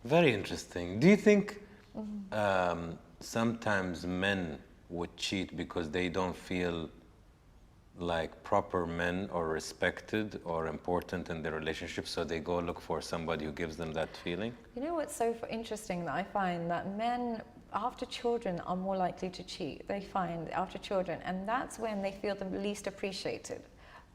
Very interesting. Do you think sometimes men would cheat because they don't feel like proper men or respected or important in their relationship, so they go look for somebody who gives them that feeling? You know what's so interesting, that I find that men after children are more likely to cheat. They find after children, and that's when they feel the least appreciated,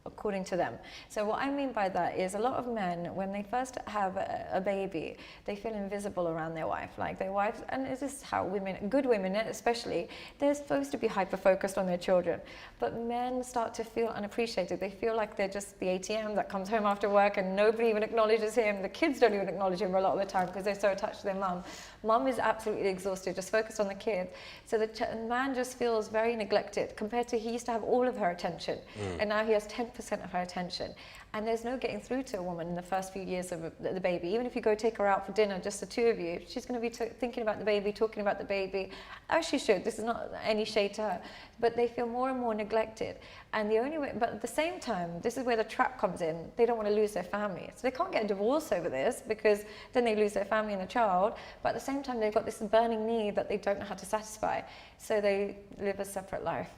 according to them. So what I mean by that is a lot of men, when they first have a baby, they feel invisible around their wife. Like their wife, and this is how women, good women especially, they're supposed to be hyper-focused on their children. But men start to feel unappreciated. They feel like they're just the ATM that comes home after work and nobody even acknowledges him. The kids don't even acknowledge him a lot of the time because they're so attached to their mum. Mum is absolutely exhausted, just focused on the kid. So the man just feels very neglected compared to he used to have all of her attention. And now he has 10% of her attention. And there's no getting through to a woman in the first few years of the baby. Even if you go take her out for dinner, just the two of you, she's going to be thinking about the baby, talking about the baby, as she should. This is not any shade to her. But they feel more and more neglected. And the only way, but at the same time, this is where the trap comes in. They don't want to lose their family. So they can't get a divorce over this because then they lose their family and the child. But at the same time, they've got this burning need that they don't know how to satisfy. So they live a separate life.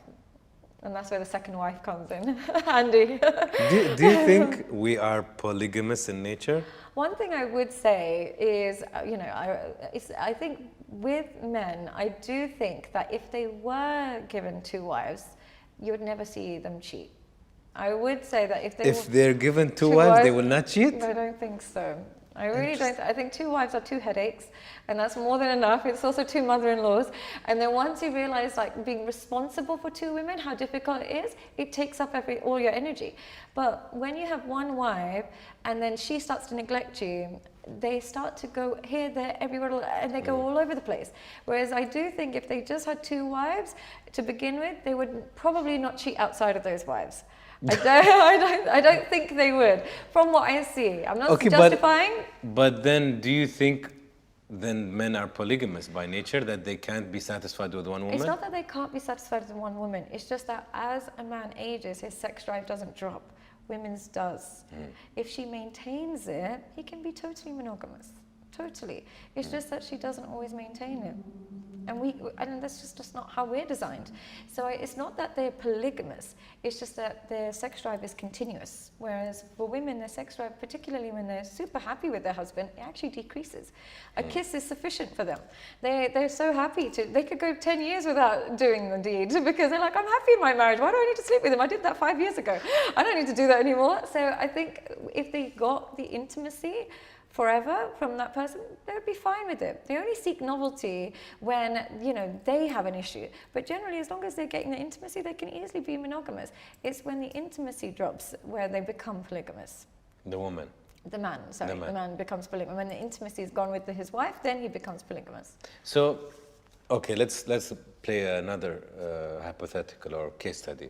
And that's where the second wife comes in handy. Do you think we are polygamous in nature? One thing I would say is, you know, I think with men, I do think that if they were given two wives, you would never see them cheat. I would say that if they're given two wives, they will not cheat? I don't think so. I really don't. I think two wives are two headaches, and that's more than enough. It's also two mother-in-laws. And then once you realize, like, being responsible for two women, how difficult it is, it takes up all your energy. But when you have one wife, and then she starts to neglect you, they start to go here, there, everywhere, and they go all over the place. Whereas I do think if they just had two wives to begin with, they would probably not cheat outside of those wives. I don't think they would, from what I see. I'm not justifying. But then, do you think then men are polygamous by nature, that they can't be satisfied with one woman? It's not that they can't be satisfied with one woman. It's just that as a man ages, his sex drive doesn't drop. Women's does. If she maintains it, he can be totally monogamous. Totally. It's just that she doesn't always maintain it. And that's just not how we're designed. So it's not that they're polygamous, it's just that their sex drive is continuous. Whereas for women, their sex drive, particularly when they're super happy with their husband, it actually decreases. A kiss is sufficient for them. They're so happy they could go 10 years without doing the deed because they're like, I'm happy in my marriage. Why do I need to sleep with him? I did that 5 years ago. I don't need to do that anymore. So I think if they got the intimacy forever from that person, they would be fine with it. They only seek novelty when, you know, they have an issue. But generally, as long as they're getting the intimacy, they can easily be monogamous. It's when the intimacy drops where they become polygamous. The woman. The man, sorry. The man becomes polygamous. When the intimacy is gone with his wife, then he becomes polygamous. So, okay, let's play another hypothetical or case study.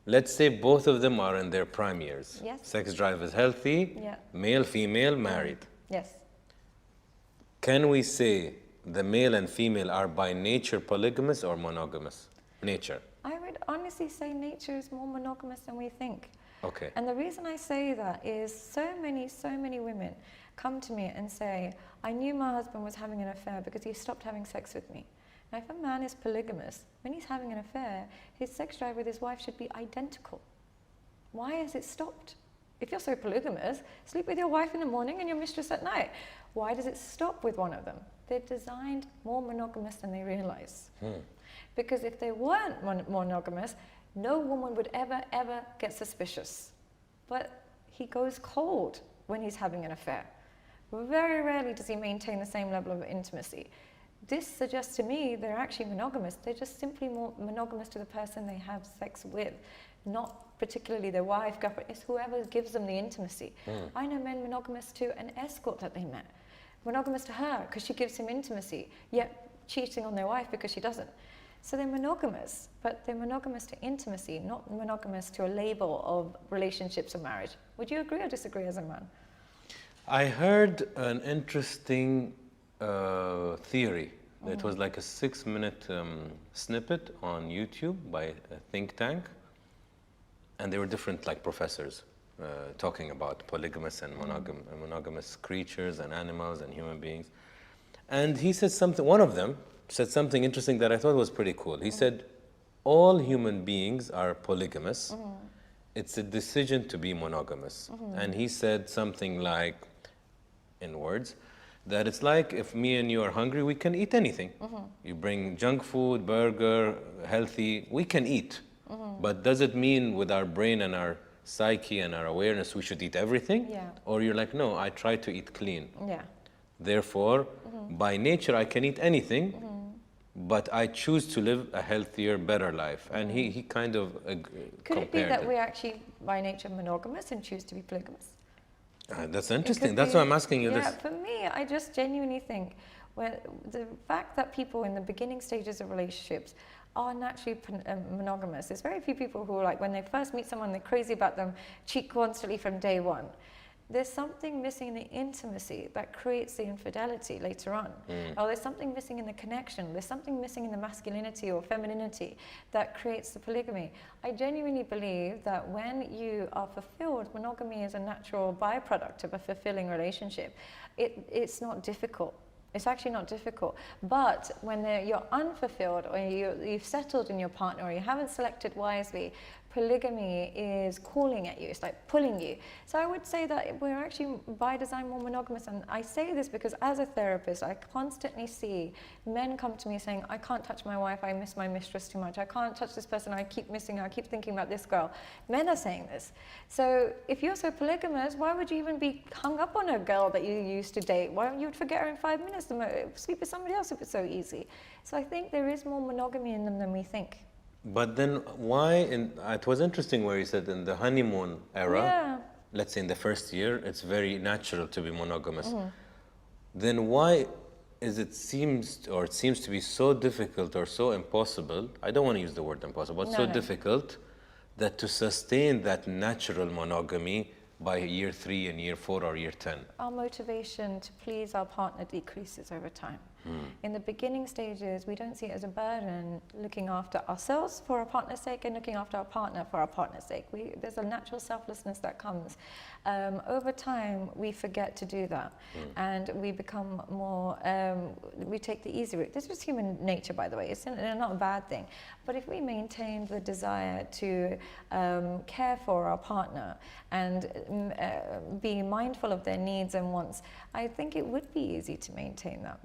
Let's say both of them are in their prime years. Yes. Sex drive is healthy, male, female, married. Yes. Can we say the male and female are by nature polygamous or monogamous? Nature. I would honestly say nature is more monogamous than we think. Okay. And the reason I say that is so many women come to me and say, I knew my husband was having an affair because he stopped having sex with me. Now, if a man is polygamous, when he's having an affair, his sex drive with his wife should be identical. Why has it stopped? If you're so polygamous, sleep with your wife in the morning and your mistress at night. Why does it stop with one of them? They're designed more monogamous than they realize. Because if they weren't monogamous, no woman would ever get suspicious. But he goes cold when he's having an affair. Very rarely does he maintain the same level of intimacy. This suggests to me they're actually monogamous. They're just simply more monogamous to the person they have sex with, not particularly their wife, girlfriend. It's whoever gives them the intimacy. I know men monogamous to an escort that they met, monogamous to her because she gives him intimacy, yet cheating on their wife because she doesn't. So they're monogamous, but they're monogamous to intimacy, not monogamous to a label of relationships or marriage. Would you agree or disagree as a man? I heard an interesting theory. It was like a 6-minute snippet on YouTube by a think tank, and they were different, like, professors. talking about polygamous and monogamous creatures and animals and human beings. And he said something, one of them said something interesting that I thought was pretty cool. He said, all human beings are polygamous. It's a decision to be monogamous. And he said something like, in words, that it's like if me and you are hungry, we can eat anything. You bring junk food, burger, healthy, we can eat. But does it mean with our brain and our psyche and our awareness we should eat everything? Yeah. Or you're like, no, I try to eat clean. Yeah. Therefore, by nature, I can eat anything, but I choose to live a healthier, better life. And he kind of Could it be compared that we're actually by nature monogamous and choose to be polygamous? That's interesting. That's why I'm asking you yeah, this. for me, I just genuinely think the fact that people in the beginning stages of relationships are naturally monogamous. There's very few people who are like, when they first meet someone, they're crazy about them, cheat constantly from day one. There's something missing in the intimacy that creates the infidelity later on. Or there's something missing in the connection. There's something missing in the masculinity or femininity that creates the polygamy. I genuinely believe that when you are fulfilled, monogamy is a natural byproduct of a fulfilling relationship. It's not difficult. It's actually not difficult. But when you're unfulfilled or you've settled in your partner or you haven't selected wisely, polygamy is calling at you. It's like pulling you. So I would say that we're actually by design more monogamous. And I say this because as a therapist, I constantly see men come to me saying, I can't touch my wife. I miss my mistress too much. I can't touch this person. I keep missing her. I keep thinking about this girl. Men are saying this. So if you're so polygamous, why would you even be hung up on a girl that you used to date? Why don't you forget her in 5 minutes? Sleep with somebody else if it's so easy. So I think there is more monogamy in them than we think. But then why, it was interesting where you said in the honeymoon era, let's say in the first year, it's very natural to be monogamous. Then why it seems to be so difficult or so impossible, I don't want to use the word impossible, but so difficult that to sustain that natural monogamy by year 3 and year 4 or year 10? Our motivation to please our partner decreases over time. In the beginning stages, we don't see it as a burden looking after ourselves for our partner's sake and looking after our partner for our partner's sake. There's a natural selflessness that comes. Over time, we forget to do that and we become more, we take the easy route. This is human nature, by the way. It's not a bad thing. But if we maintain the desire to care for our partner and be mindful of their needs and wants, I think it would be easy to maintain that.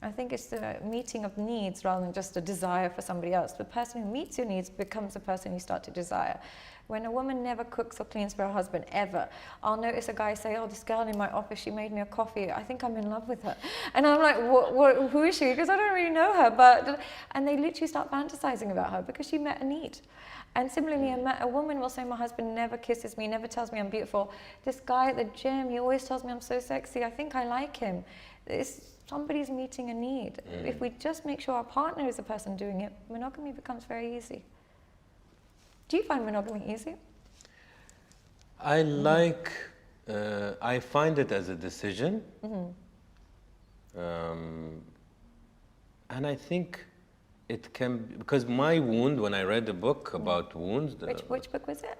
I think it's the meeting of needs rather than just a desire for somebody else. The person who meets your needs becomes the person you start to desire. When a woman never cooks or cleans for her husband, ever, I'll notice a guy say, oh, this girl in my office, she made me a coffee. I think I'm in love with her. And I'm like, who is she? Because I don't really know her. And they literally start fantasizing about her because she met a need. And similarly, a woman will say, my husband never kisses me, never tells me I'm beautiful. This guy at the gym, he always tells me I'm so sexy. I think I like him. Somebody's meeting a need. If we just make sure our partner is the person doing it, monogamy becomes very easy. Do you find monogamy easy? I I find it as a decision. And I think it can, because my wound, when I read the book about wounds. Which book was it?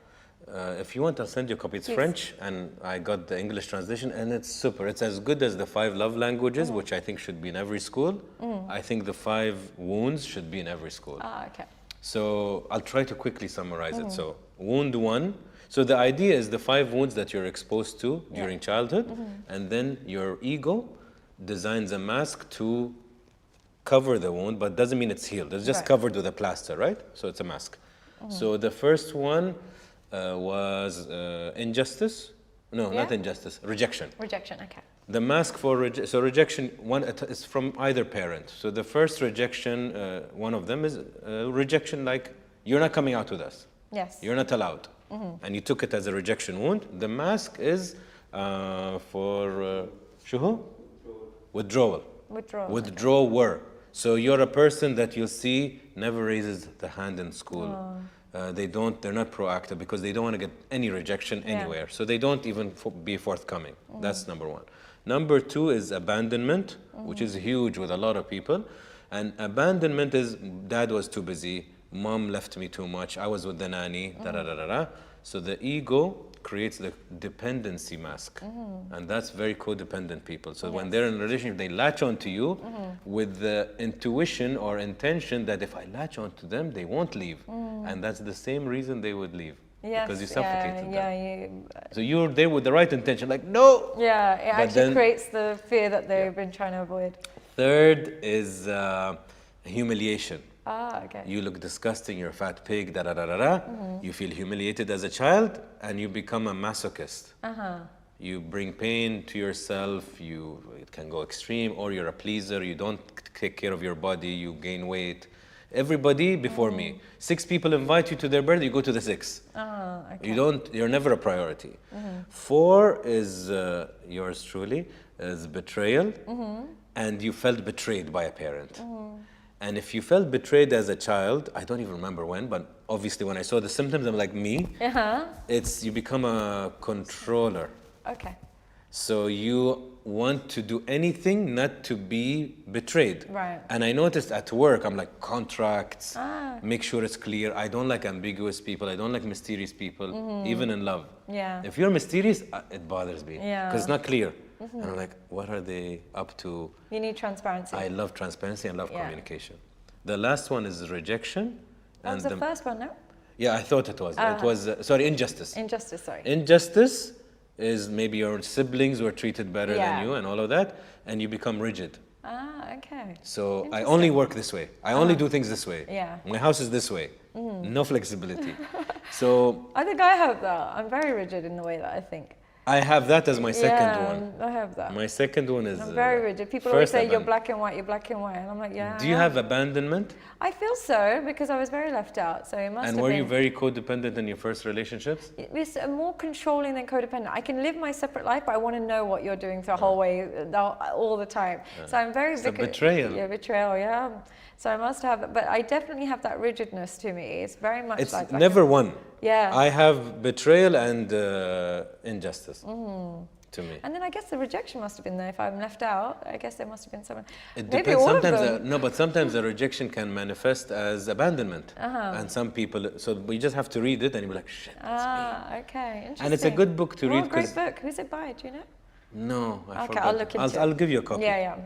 If you want, I'll send you a copy. It's French, and I got the English translation, and it's super. It's as good as the 5 love languages, which I think should be in every school. I think the 5 wounds should be in every school. Ah, okay. So I'll try to quickly summarize it. So wound 1. So the idea is the 5 wounds that you're exposed to during childhood, and then your ego designs a mask to cover the wound, but doesn't mean it's healed. It's just covered with a plaster, right? So it's a mask. So the first one was injustice. No, not injustice. Rejection. Rejection, okay. The mask for rejection, one is from either parent. So the first rejection, one of them is rejection, like you're not coming out with us. Yes. You're not allowed. And you took it as a rejection wound. The mask is for withdrawal. Withdrawer. So you're a person that you'll see never raises the hand in school. They're not proactive because they don't want to get any rejection anywhere. So they don't even be forthcoming. That's number 1. Number 2 is abandonment, which is huge with a lot of people. And abandonment is, dad was too busy, mom left me too much, I was with the nanny, So the ego creates the dependency mask. And that's very codependent people. So when they're in a relationship, they latch onto you with the intuition or intention that if I latch onto them, they won't leave. And that's the same reason they would leave. Yes, Because you suffocated them. yeah, So you're there with the right intention, like, no! yeah, it But actually then- creates the fear that they've been trying to avoid. Third is humiliation. Ah, okay. You look disgusting, you're a fat pig, da da da da da. You feel humiliated as a child, and you become a masochist. You bring pain to yourself, it can go extreme, or you're a pleaser, you don't take care of your body, you gain weight. Everybody before me. 6 people invite you to their birthday, you go to the 6th. Okay. You're never a priority. 4 is yours truly, is betrayal, and you felt betrayed by a parent. And if you felt betrayed as a child, I don't even remember when, but obviously when I saw the symptoms, I'm like, me, you become a controller. Okay. So you want to do anything not to be betrayed. Right. And I noticed at work, I'm like, contracts, make sure it's clear. I don't like ambiguous people. I don't like mysterious people, even in love. Yeah. If you're mysterious, it bothers me. Yeah. Because it's not clear. And I'm like, what are they up to? You need transparency. I love transparency and love Yeah. communication. The last one is rejection. That was the first one, no? Yeah, I thought it was. It was, sorry, injustice. Injustice, sorry. Injustice is maybe your siblings were treated better Yeah. than you and all of that, and you become rigid. Ah, okay. So I only work this way. I only do things this way. Yeah. My house is this way. No flexibility. So I think I have that. I'm very rigid in the way that I think. I have that as my second one. I have that. My second one is I'm very rigid. People always first say you're abandon- black and white, you're black and white. And I'm like, yeah. Do I you am. have abandonment? I feel so because I was very left out. So it must And have were been. you very codependent in your first relationships? It's more controlling than codependent. I can live my separate life, but I want to know what you're doing the whole way, all the time. So I'm very It's a betrayal. Yeah, betrayal. Yeah. So I must have, but I definitely have that rigidness to me. It's very much It's like never one. Yeah. I have betrayal and injustice to me. And then I guess the rejection must have been there. If I'm left out, I guess there must have been someone. It Maybe depends. all of Sometimes, them. no, but sometimes the rejection can manifest as abandonment. And some people, so we just have to read it and you're like, shit, that's me. Okay, interesting. And it's a good book to read. Great book. Who's it by? Do you know? No, I Okay, forgot. I'll look into it. I'll give you a copy. Yeah, yeah.